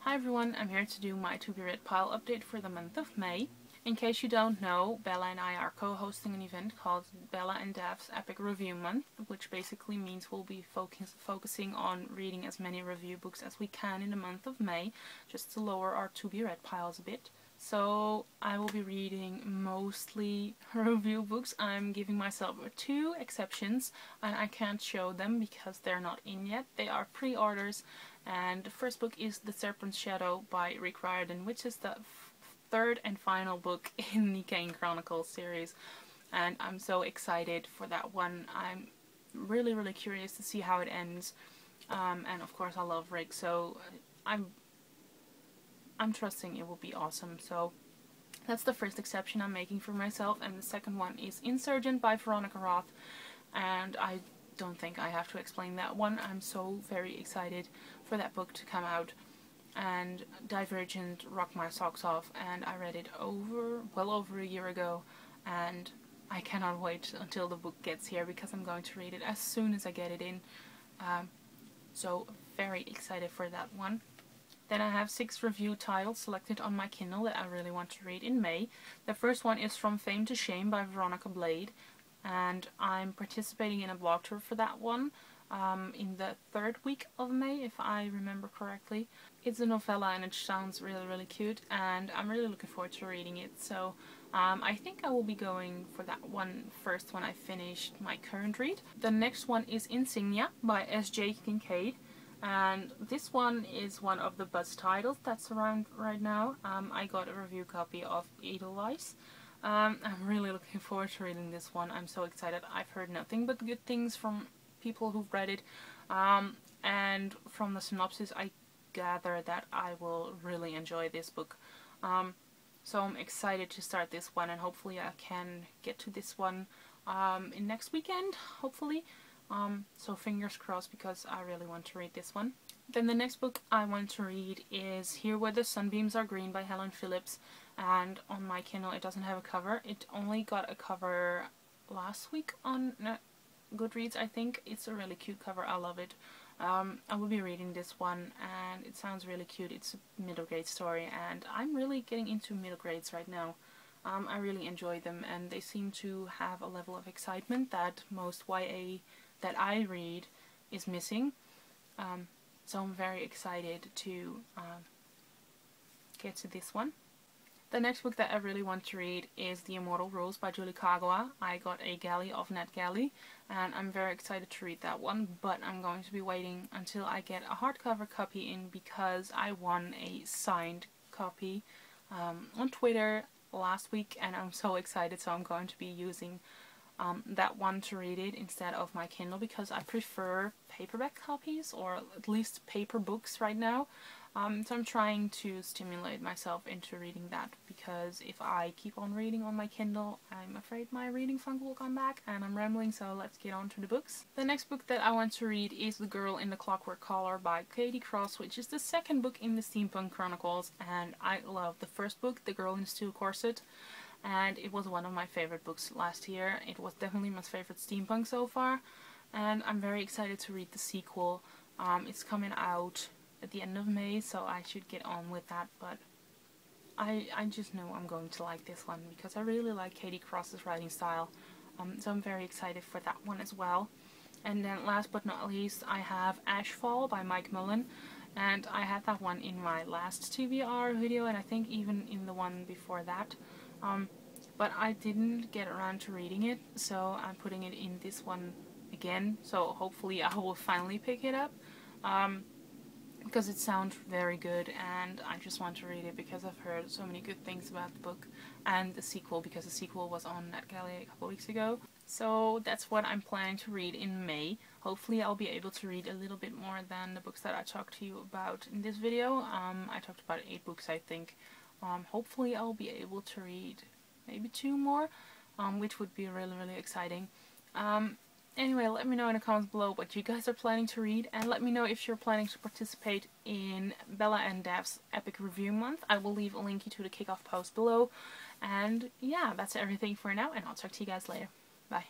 Hi everyone, I'm here to do my to be read pile update for the month of May. In case you don't know, Bella and I are co-hosting an event called Bella and Dav's Epic Review Month, which basically means we'll be focusing on reading as many review books as we can in the month of May, just to lower our to be read piles a bit. So I will be reading mostly review books. I'm giving myself 2 exceptions, and I can't show them because they're not in yet. They are pre-orders, and the first book is The Serpent's Shadow by Riordan, which is the third and final book in the Kane Chronicles series, and I'm so excited for that one. I'm really curious to see how it ends, and of course I love Rick, so I'm trusting it will be awesome. So that's the first exception I'm making for myself, and the second one is Insurgent by Veronica Roth, and I don't think I have to explain that one. I'm so very excited for that book to come out, and Divergent rocked my socks off, and I read it well over a year ago, and I cannot wait until the book gets here because I'm going to read it as soon as I get it in. So very excited for that one. Then I have 6 review titles selected on my Kindle that I really want to read in May. The first one is From Fame to Shame by Veronica Blade, and I'm participating in a blog tour for that one in the 3rd week of May, if I remember correctly. It's a novella and it sounds really cute, and I'm really looking forward to reading it. So I think I will be going for that one first when I finished my current read. The next one is Insignia by S.J. Kincaid, and this one is one of the buzz titles that's around right now. I got a review copy of Edelweiss. I'm really looking forward to reading this one. I'm so excited. I've heard nothing but good things from people who've read it, and from the synopsis I gather that I will really enjoy this book. So I'm excited to start this one, and hopefully I can get to this one in next weekend, hopefully. So fingers crossed, because I really want to read this one. Then the next book I want to read is Here Where the Sunbeams Are Green by Helen Phillips, and on my Kindle it doesn't have a cover. It only got a cover last week on Goodreads, I think. It's a really cute cover. I love it. I will be reading this one, and it sounds really cute. It's a middle grade story, and I'm really getting into middle grades right now. I really enjoy them, and they seem to have a level of excitement that most YA that I read is missing. So I'm very excited to get to this one. The next book that I really want to read is The Immortal Rules by Kagawa. I got a galley of NetGalley, and I'm very excited to read that one, but I'm going to be waiting until I get a hardcover copy in, because I won a signed copy on Twitter last week, and I'm so excited. So I'm going to be using that one to read it instead of my Kindle, because I prefer paperback copies, or at least paper books right now. So I'm trying to stimulate myself into reading that, because if I keep on reading on my Kindle, I'm afraid my reading funk will come back, and I'm rambling, so let's get on to the books. The next book that I want to read is The Girl in the Clockwork Collar by Kady, which is the 2nd book in the Steampunk Chronicles, and I love the first book, The Girl in the Steel Corset, and it was one of my favorite books last year. It was definitely my favorite steampunk so far, and I'm very excited to read the sequel. It's coming out at the end of May, so I should get on with that, but I just know I'm going to like this one, because I really like Kady Cross's writing style. So I'm very excited for that one as well. And then last but not least, I have Ashfall by Mullin, and I had that one in my last TBR video, and I think even in the one before that. But I didn't get around to reading it, so I'm putting it in this one again, so hopefully I will finally pick it up, because it sounds very good, and I just want to read it because I've heard so many good things about the book, and the sequel, because the sequel was on NetGalley a couple weeks ago. So that's what I'm planning to read in May. Hopefully I'll be able to read a little bit more than the books that I talked to you about in this video. I talked about 8 books, I think. Hopefully I'll be able to read maybe 2 more, which would be really exciting. Anyway, let me know in the comments below what you guys are planning to read, and let me know if you're planning to participate in Bella and Dav's Epic Review Month. I will leave a link to the kickoff post below. And yeah, that's everything for now, and I'll talk to you guys later. Bye.